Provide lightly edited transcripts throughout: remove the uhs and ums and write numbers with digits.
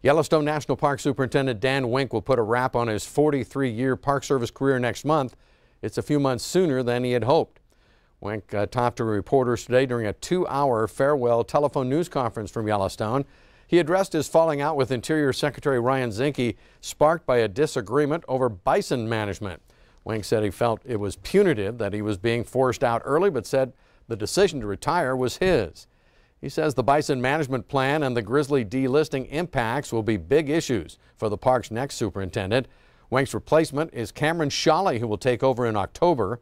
Yellowstone National Park Superintendent Dan Wenk will put a wrap on his 43-year Park Service career next month. It's a few months sooner than he had hoped. Wenk talked to reporters today during a 2-hour farewell telephone news conference from Yellowstone. He addressed his falling out with Interior Secretary Ryan Zinke, sparked by a disagreement over bison management. Wenk said he felt it was punitive that he was being forced out early, but said the decision to retire was his. He says the bison management plan and the grizzly delisting impacts will be big issues for the park's next superintendent. Wenk's replacement is Cameron Shawley, who will take over in October.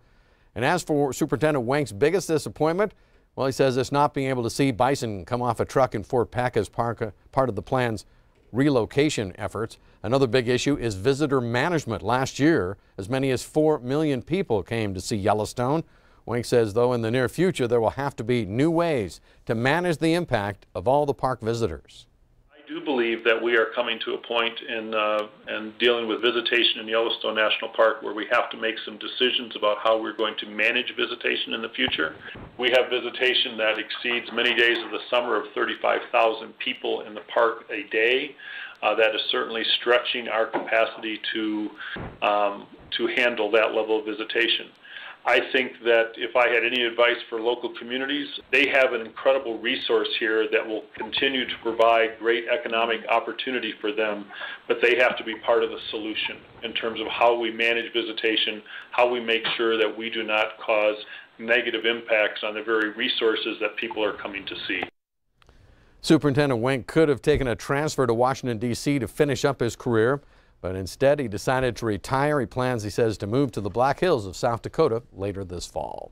And as for Superintendent Wenk's biggest disappointment, well, he says it's not being able to see bison come off a truck in Fort Peck as part of the plan's relocation efforts. Another big issue is visitor management. Last year, as many as 4 million people came to see Yellowstone. Wenk says, though, in the near future, there will have to be new ways to manage the impact of all the park visitors. I do believe that we are coming to a point in dealing with visitation in Yellowstone National Park where we have to make some decisions about how we're going to manage visitation in the future. We have visitation that exceeds many days of the summer of 35,000 people in the park a day. That is certainly stretching our capacity to handle that level of visitation. I think that if I had any advice for local communities, they have an incredible resource here that will continue to provide great economic opportunity for them, but they have to be part of the solution in terms of how we manage visitation, how we make sure that we do not cause negative impacts on the very resources that people are coming to see. Superintendent Wenk could have taken a transfer to Washington, D.C. to finish up his career, but instead he decided to retire. He plans, he says, to move to the Black Hills of South Dakota later this fall.